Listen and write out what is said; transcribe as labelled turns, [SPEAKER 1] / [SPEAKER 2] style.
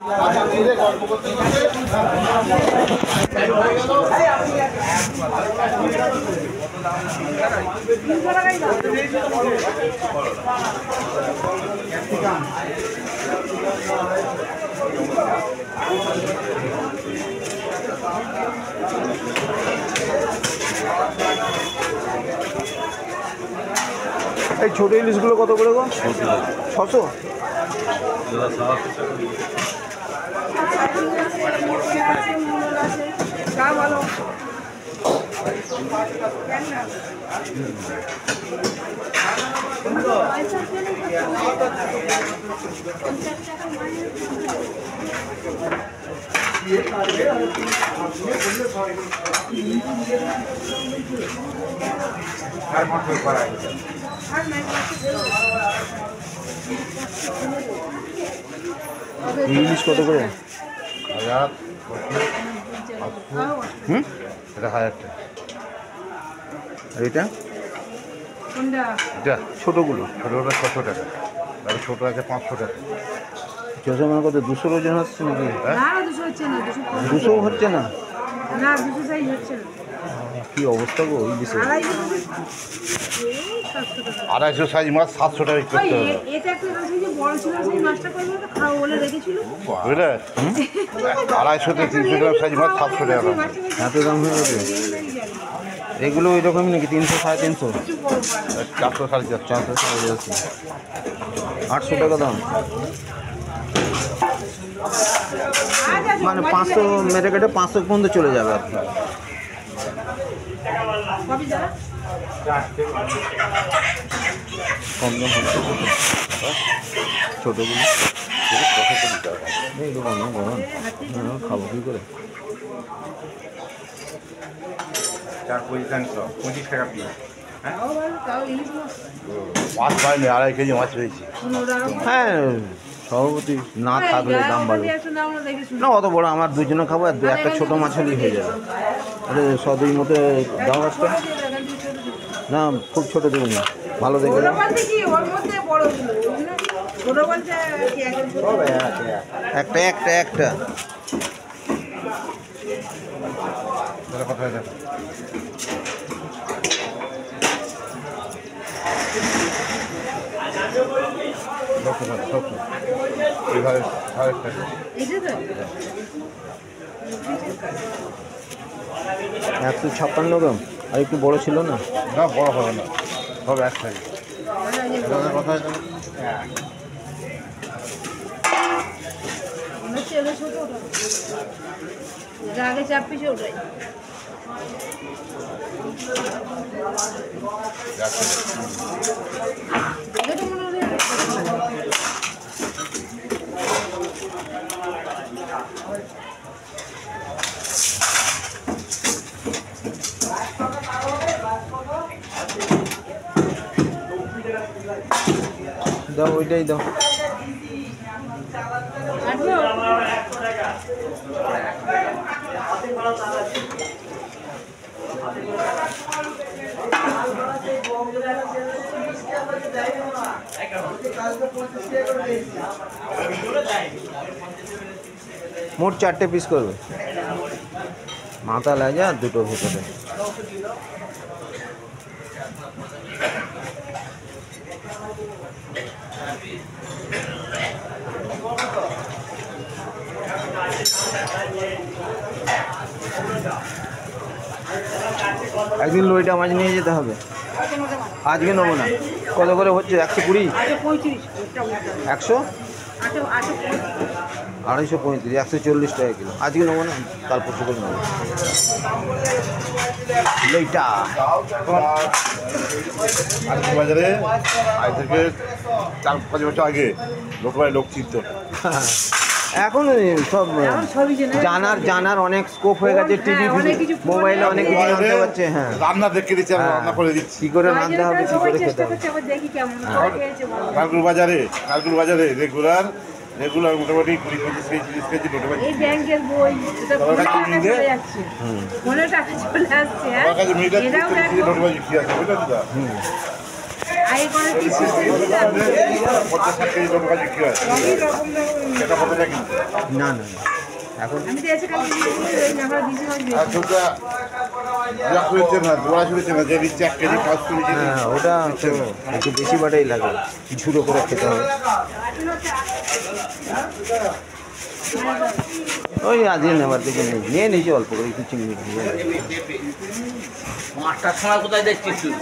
[SPEAKER 1] এই ছোট ইলিশগুলো কত করে গো? 600। ইলিশ কত করে?
[SPEAKER 2] 1000। এটা 1000 টাকা।
[SPEAKER 1] এটা
[SPEAKER 2] এটা
[SPEAKER 1] ছোটোগুলো?
[SPEAKER 2] ছোটোটা 600 টাকা, আর ছোটো আছে 500 টাকা।
[SPEAKER 1] 600 মানে কত? 200 ওজন হচ্ছে নাকি?
[SPEAKER 3] না 200 হচ্ছে না,
[SPEAKER 1] 200 হচ্ছে না?
[SPEAKER 3] না 200 সাইজ হচ্ছে না।
[SPEAKER 1] কি অবস্থা গো ইলিশে?
[SPEAKER 2] 250 সাইজ মাছ 700 টাকা করতে হবে।
[SPEAKER 3] এটা একটা যে বড় ছিল সেই মাছটা করবো তো খাও বলে রেখেছিল,
[SPEAKER 2] বুঝলে? 250 থেকে 300 গ্রাম সাইজ মাছ 700 টাকা।
[SPEAKER 1] এত দাম হয়ে গেছে? এগুলো ওই রকমই নাকি? 300 350?
[SPEAKER 2] 400 450।
[SPEAKER 1] 800 টাকা দাম। মানে 500 মেরে কেটে 500 পর্যন্ত চলে যাবে আর কি। কম দাম হচ্ছে ছোটোগুলো। এই দোকান গরম খাবো কী করে?
[SPEAKER 2] 25 টাকা পিস। মাছ পাইনি, 2.5 কেজি মাছ পেয়েছি।
[SPEAKER 1] হ্যাঁ সভাপতি না থাকলে দাম বাড়বে না। অত বড় আমার দুজনে খাবো, আর একটা ছোটো মাছ হলেই হয়ে যাবে। আরে 100 মতো দাম একটা না, খুব ছোটো দেবেন না, ভালো দেখে একটা একটা একটা
[SPEAKER 2] কথা হয়ে যাবে। এইভাবে 1000 টাকা।
[SPEAKER 1] 156 গ্রাম। আর একটু বড় ছিল না?
[SPEAKER 2] না বড় হবে না, হবে এক সাইজ। কথা হয়ে যাবে।
[SPEAKER 3] আগে চাপ পিছিয়ে ওটাই
[SPEAKER 1] দাও, ওইটাই দাও। মোট 4টে পিস করবে, মাথা লাগা আর দুটো ভেতরে। একদিন লইটা মাছ নিয়ে যেতে হবে, আজকে নেবো না। কত করে হচ্ছে? 120? 100? 235, 140 টাকা কিলো। আজকে নেবো না, কাল পরশু করে নেবো লইটা।
[SPEAKER 2] বাজারে আজ থেকে 4-5 বছর আগে লোক চিনত।
[SPEAKER 1] এখন সব জানার অনেক স্কোপ হয়ে গেছে। টিভি মোবাইলে অনেক কিছু জানতে পারছে। হ্যাঁ,
[SPEAKER 2] রান্না দেখে দিচ্ছি, আমি রান্না করে দিচ্ছি
[SPEAKER 1] কী করে রাঁধতে হবে, কী করে খেতে হবে।
[SPEAKER 2] কালকুল বাজারে রেগুলার মোটামুটি 20-25 কেজি 30 কেজি মোটামুটি।
[SPEAKER 3] এই ব্যাংকের বই এটা পুরো টাকা চলে যাচ্ছে, মনে টাকা চলে আসছে। এটাও দেখো
[SPEAKER 2] মোটামুটি কি আছে বুঝলেন তো?
[SPEAKER 3] আগে করে কি সিস্টেম ছিল?
[SPEAKER 2] 50-60 কেজি লোক কাজে কি হয় সেটা কত টাকা কিনতে
[SPEAKER 1] না না না এখন
[SPEAKER 3] আমি তো এসে কালকে আমার বিজি মাছ
[SPEAKER 2] আর ছোটটা যা করেছে না জোড়া করেছে না যে নিচ্ছে 1 কেজি 5 কেজি
[SPEAKER 1] হ্যাঁ ওটা তো একটু বেশি বাটাই লাগে ঝুড়ো করে খেতে হবে ওই আজকে নেবার দিকে নেই নিয়ে নিয়েছি অল্প করে একটু চিংড়ি দিয়ে
[SPEAKER 4] 5টার সময় কোথায় দেখছিস তুই